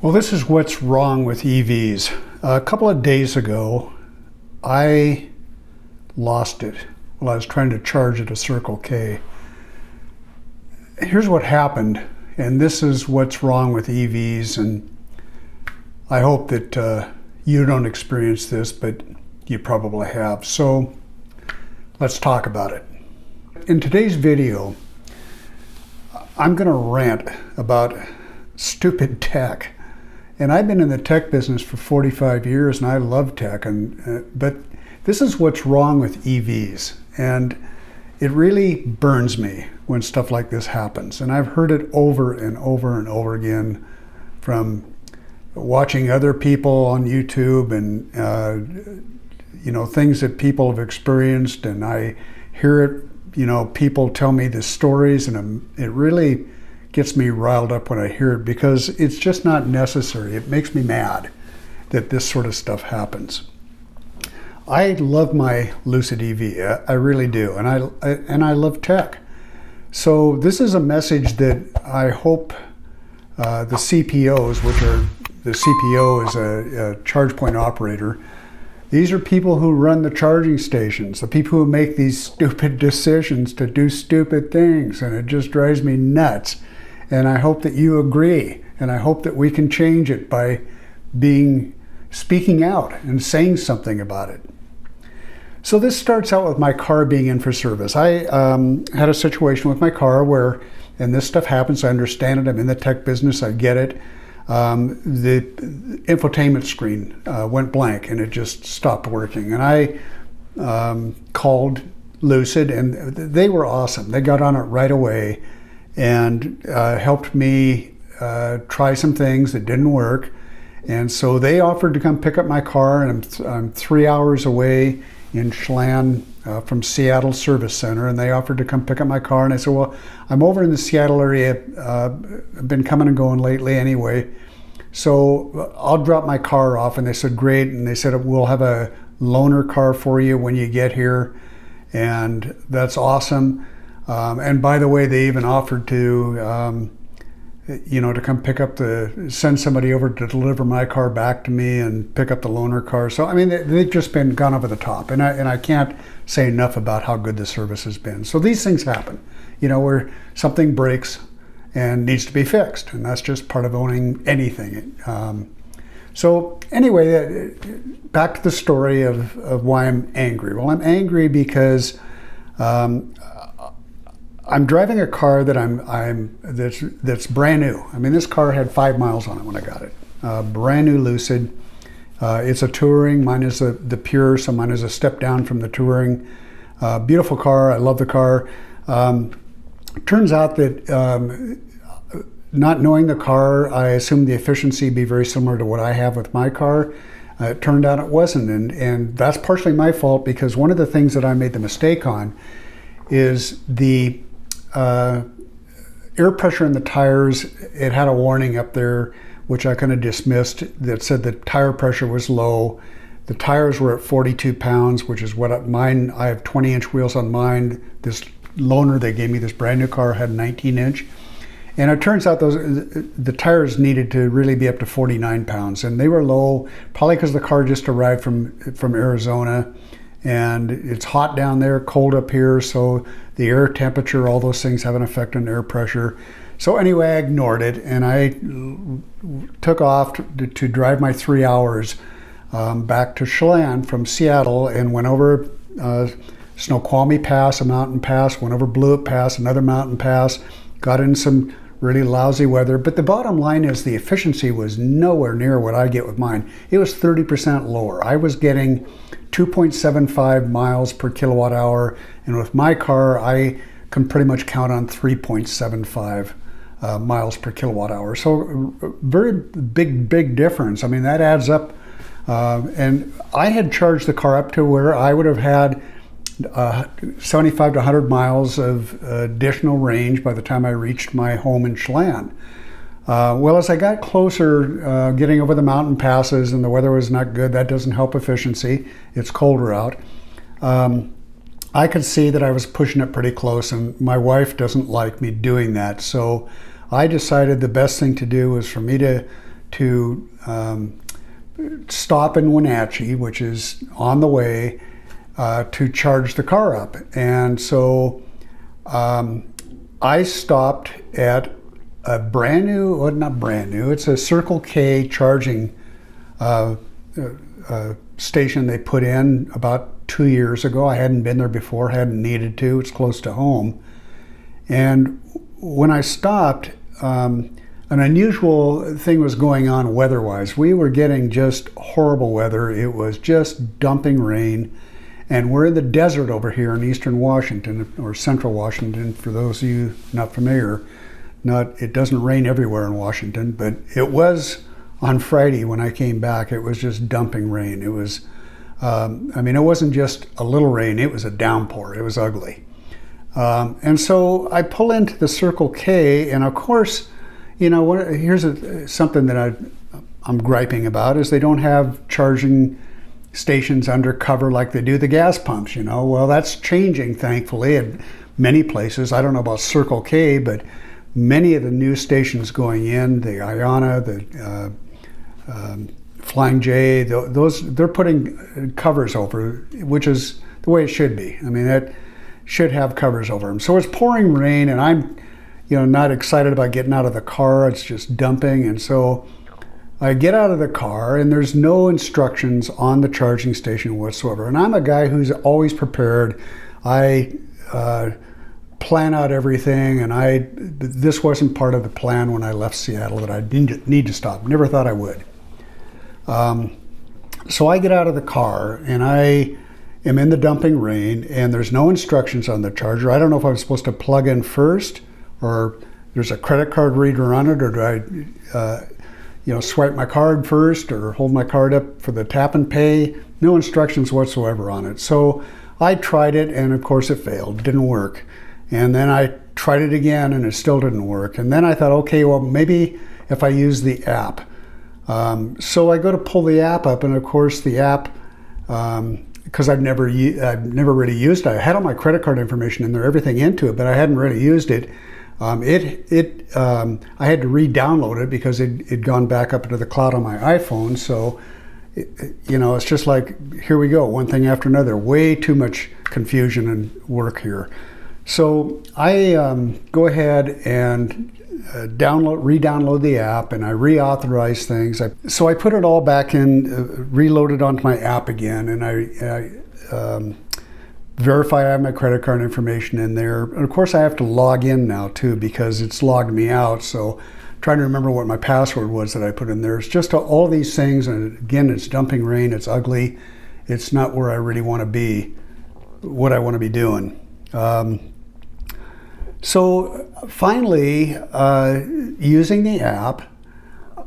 Well, this is what's wrong with EVs. A couple of days ago, I lost it while I was trying to charge at a Circle K. Here's what happened, and this is what's wrong with EVs, and I hope that you don't experience this, but you probably have. So let's talk about it. In today's video, I'm going to rant about stupid tech. And I've been in the tech business for 45 years, and I love tech. But this is what's wrong with EVs, and it really burns me when stuff like this happens. And I've heard it over and over and over again from watching other people on YouTube and things that people have experienced, and I hear it. People tell me the stories, and it really gets me riled up when I hear it, because it's just not necessary. It makes me mad that this sort of stuff happens. I love my Lucid EV, I really do, and I love tech. So this is a message that I hope the CPOs, which are, the CPO is a charge point operator. These are people who run the charging stations, the people who make these stupid decisions to do stupid things, and it just drives me nuts. And I hope that you agree, and I hope that we can change it by speaking out and saying something about it. So this starts out with my car being in for service. I had a situation with my car where, and this stuff happens, I understand it, I'm in the tech business, I get it. The infotainment screen went blank and it just stopped working. And I called Lucid, and they were awesome. They got on it right away and helped me try some things that didn't work. And so they offered to come pick up my car, and I'm 3 hours away in Chelan from Seattle Service Center, and they offered to come pick up my car. And I said, well, I'm over in the Seattle area. I've been coming and going lately anyway, so I'll drop my car off. And they said, great. And they said, we'll have a loaner car for you when you get here. And that's awesome. And by the way, they even offered to come send somebody over to deliver my car back to me and pick up the loaner car. So, I mean, they've just been gone over the top. And I can't say enough about how good the service has been. So these things happen, where something breaks and needs to be fixed. And that's just part of owning anything. So anyway, back to the story of why I'm angry. Well, I'm angry because I'm driving a car that that's brand new. I mean, this car had 5 miles on it when I got it. Brand new Lucid. It's a Touring. Mine is the Pure, so mine is a step down from the Touring. Beautiful car. I love the car. Turns out that not knowing the car, I assumed the efficiency would be very similar to what I have with my car. It turned out it wasn't, and that's partially my fault, because one of the things that I made the mistake on is the air pressure in the tires. It had a warning up there, which I kind of dismissed, that said the tire pressure was low. The tires were at 42 pounds, which is what mine, I have 20-inch wheels on mine. This loaner they gave me, this brand new car, had 19-inch. And it turns out the tires needed to really be up to 49 pounds, and they were low, probably because the car just arrived from Arizona. And it's hot down there, cold up here, so the air temperature, all those things have an effect on air pressure. So anyway, I ignored it, and I took off to drive my 3 hours back to Chelan from Seattle, and went over Snoqualmie Pass, a mountain pass, went over Blewett Pass, another mountain pass, got in some really lousy weather. But the bottom line is the efficiency was nowhere near what I get with mine. It was 30% lower. I was getting 2.75 miles per kilowatt hour, and with my car I can pretty much count on 3.75 miles per kilowatt hour. So very big difference. I mean, that adds up. And I had charged the car up to where I would have had 75 to 100 miles of additional range by the time I reached my home in Chelan. Well, as I got closer, getting over the mountain passes, and the weather was not good, that doesn't help efficiency. It's colder out. I could see that I was pushing it pretty close, and my wife doesn't like me doing that. So I decided the best thing to do was for me to to stop in Wenatchee, which is on the way, to charge the car up. And so I stopped at a brand new, well, not brand new, it's a Circle K charging station they put in about 2 years ago. I hadn't been there before, hadn't needed to. It's close to home. And when I stopped, an unusual thing was going on weather-wise. We were getting just horrible weather. It was just dumping rain. And we're in the desert over here in eastern Washington, or central Washington, for those of you not familiar. It doesn't rain everywhere in Washington, but it was on Friday when I came back. It was just dumping rain. It was, it wasn't just a little rain, it was a downpour. It was ugly. And so I pull into the Circle K, and of course, here's something that I'm griping about, is they don't have charging stations undercover like they do the gas pumps, Well, that's changing, thankfully, in many places. I don't know about Circle K, but many of the new stations going in, the Iona, the Flying J, they're putting covers over, which is the way it should be. It should have covers over them. So it's pouring rain, and I'm, not excited about getting out of the car. It's just dumping, and so I get out of the car, and there's no instructions on the charging station whatsoever. And I'm a guy who's always prepared. I plan out everything, and this wasn't part of the plan when I left Seattle, that I need to stop. Never thought I would. So I get out of the car, and I am in the dumping rain, and there's no instructions on the charger. I don't know if I'm supposed to plug in first, or there's a credit card reader on it, or do I swipe my card first, or hold my card up for the tap and pay. No instructions whatsoever on it. So I tried it, and of course it failed. It didn't work. And then I tried it again, and it still didn't work. And then I thought, okay, well, maybe if I use the app. So I go to pull the app up, and of course the app, because I've never really used it. I had all my credit card information in there, everything into it, but I hadn't really used it. I had to re-download it because it'd gone back up into the cloud on my iPhone. So, it's just like, here we go, one thing after another. Way too much confusion and work here. So I go ahead and re-download the app, and I reauthorize things. So I put it all back in, reloaded onto my app again, and I verify I have my credit card information in there. And of course I have to log in now too, because it's logged me out. So I'm trying to remember what my password was that I put in there. It's just all these things, and again, it's dumping rain, it's ugly. It's not where I really want to be, what I want to be doing. So finally, using the app,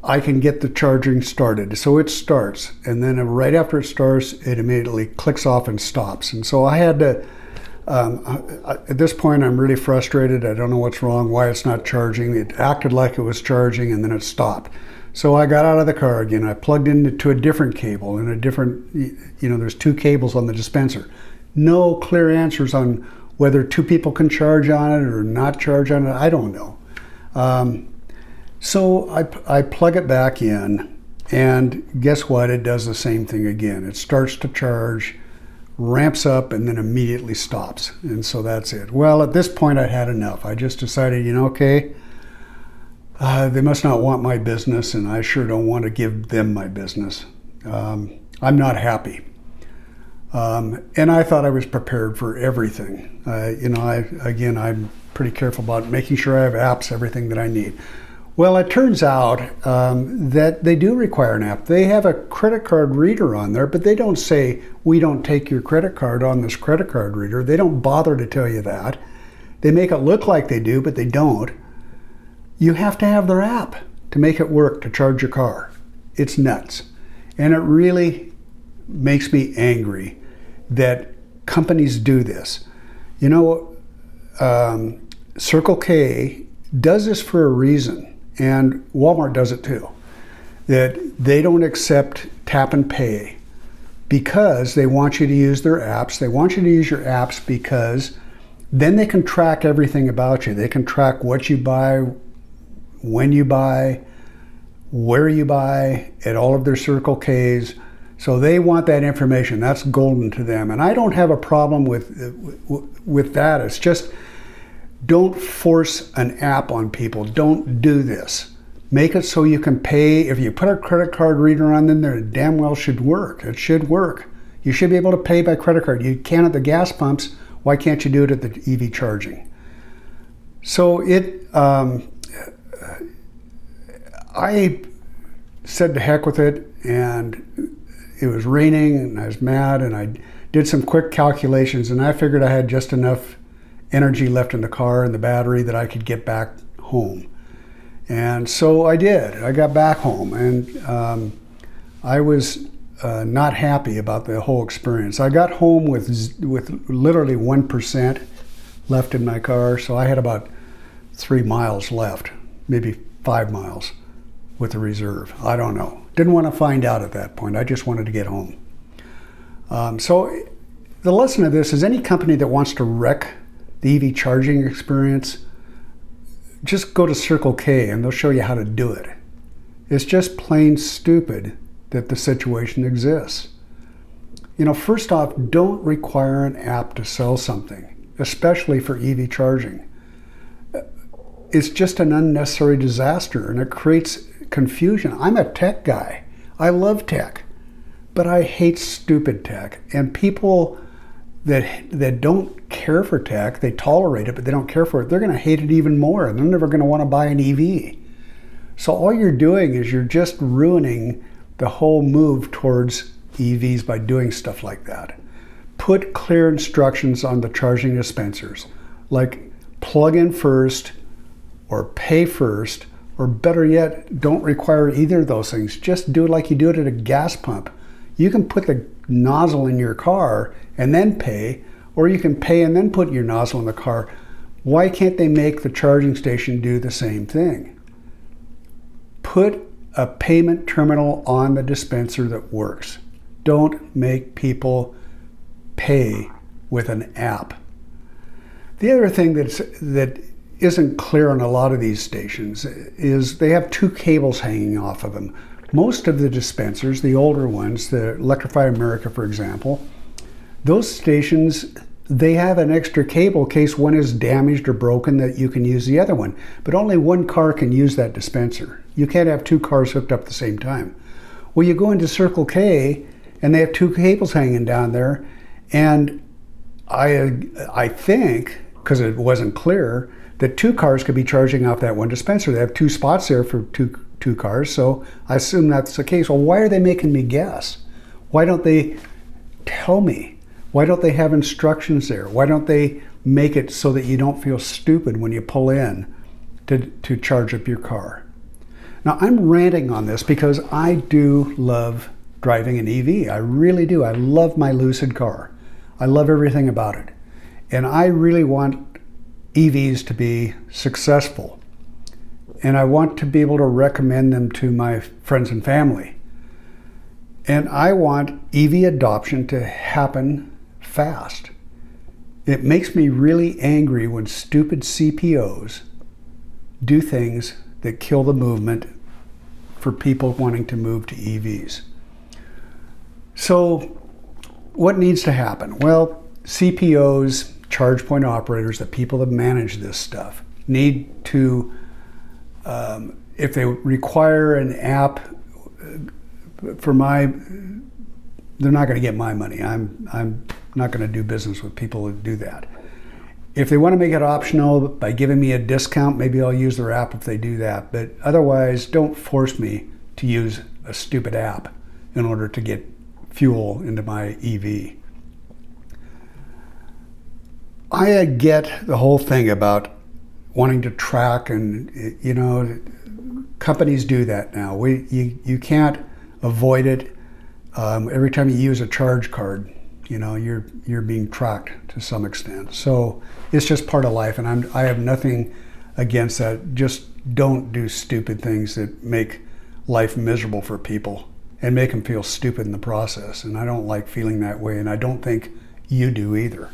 I can get the charging started. So it starts, and then right after it starts, it immediately clicks off and stops. And so I had to, at this point, I'm really frustrated. I don't know what's wrong, why it's not charging. It acted like it was charging, and then it stopped. So I got out of the car again. I plugged into a different cable, and a different, there's two cables on the dispenser. No clear answers on whether two people can charge on it or not charge on it. I don't know. So I plug it back in, and guess what? It does the same thing again. It starts to charge, ramps up, and then immediately stops. And so that's it. Well, at this point, I'd had enough. I just decided, okay, they must not want my business, and I sure don't want to give them my business. I'm not happy. And I thought I was prepared for everything. I'm pretty careful about making sure I have apps, everything that I need. Well, it turns out that they do require an app. They have a credit card reader on there, but they don't say, we don't take your credit card on this credit card reader. They don't bother to tell you that. They make it look like they do, but they don't. You have to have their app to make it work, to charge your car. It's nuts. And it really makes me angry that companies do this. Circle K does this for a reason, and Walmart does it too. That they don't accept tap and pay because they want you to use their apps. They want you to use your apps because then they can track everything about you. They can track what you buy, when you buy, where you buy, at all of their Circle Ks. So they want that information. That's golden to them. And I don't have a problem with that. It's just, don't force an app on people. Don't do this. Make it so you can pay. If you put a credit card reader on them, it damn well should work. It should work. You should be able to pay by credit card. You can at the gas pumps. Why can't you do it at the EV charging? So I said to heck with it, and it was raining and I was mad, and I did some quick calculations, and I figured I had just enough energy left in the car and the battery that I could get back home. And so I did. I got back home, and I was not happy about the whole experience. I got home with literally 1% left in my car, so I had about 3 miles left, maybe 5 miles with the reserve. I don't know. Didn't want to find out at that point. I just wanted to get home. So the lesson of this is, any company that wants to wreck the EV charging experience, just go to Circle K and they'll show you how to do it. It's just plain stupid that the situation exists. You know, first off, don't require an app to sell something, especially for EV charging. It's just an unnecessary disaster, and it creates confusion. I'm a tech guy. I love tech, but I hate stupid tech. And people that don't care for tech, they tolerate it, but they don't care for it, they're going to hate it even more, and they're never going to want to buy an EV. So all you're doing is you're just ruining the whole move towards EVs by doing stuff like that. Put clear instructions on the charging dispensers, like plug in first or pay first, or better yet, don't require either of those things. Just do it like you do it at a gas pump. You can put the nozzle in your car and then pay, or you can pay and then put your nozzle in the car. Why can't they make the charging station do the same thing? Put a payment terminal on the dispenser that works. Don't make people pay with an app. The other thing that isn't clear on a lot of these stations is they have 2 cables hanging off of them. Most of the dispensers, the older ones, the Electrify America, for example, those stations, they have an extra cable in case one is damaged or broken that you can use the other one. But only one car can use that dispenser. You can't have 2 cars hooked up at the same time. Well, you go into Circle K and they have 2 cables hanging down there, and I think, because it wasn't clear, that 2 cars could be charging off that one dispenser. They have 2 spots there for two cars, so I assume that's the case. Well, why are they making me guess? Why don't they tell me? Why don't they have instructions there? Why don't they make it so that you don't feel stupid when you pull in to charge up your car? Now, I'm ranting on this because I do love driving an EV. I really do. I love my Lucid car. I love everything about it. And I really want EVs to be successful. And I want to be able to recommend them to my friends and family. And I want EV adoption to happen fast. It makes me really angry when stupid CPOs do things that kill the movement for people wanting to move to EVs. So what needs to happen? Well, CPOs, charge point operators, the people that manage this stuff, need to, if they require an app they're not going to get my money. I'm not going to do business with people that do that. If they want to make it optional by giving me a discount, maybe I'll use their app if they do that. But otherwise, don't force me to use a stupid app in order to get fuel into my EV. I get the whole thing about wanting to track, and you know, companies do that now. You can't avoid it. Every time you use a charge card, you know, you're being tracked to some extent. So it's just part of life, and I have nothing against that. Just don't do stupid things that make life miserable for people and make them feel stupid in the process. And I don't like feeling that way, and I don't think you do either.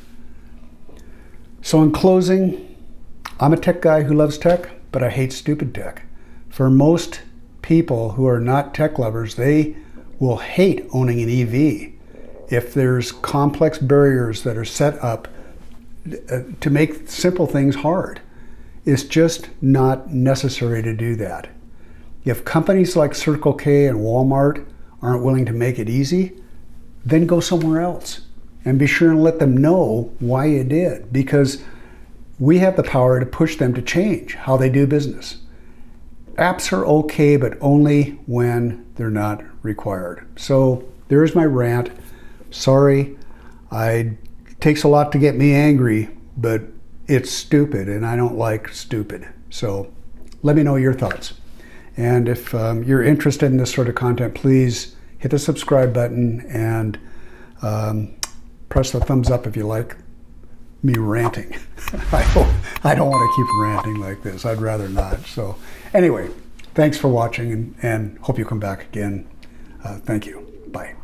So in closing, I'm a tech guy who loves tech, but I hate stupid tech. For most people who are not tech lovers, they will hate owning an EV if there's complex barriers that are set up to make simple things hard. It's just not necessary to do that. If companies like Circle K and Walmart aren't willing to make it easy, then go somewhere else. And be sure and let them know why you did, because we have the power to push them to change how they do business. Apps are okay, but only when they're not required. So there's my rant. Sorry, it takes a lot to get me angry, but it's stupid, and I don't like stupid. So let me know your thoughts. And if you're interested in this sort of content, please hit the subscribe button and press the thumbs up if you like me ranting. I don't want to keep ranting like this. I'd rather not. So anyway, thanks for watching, and hope you come back again. Thank you. Bye.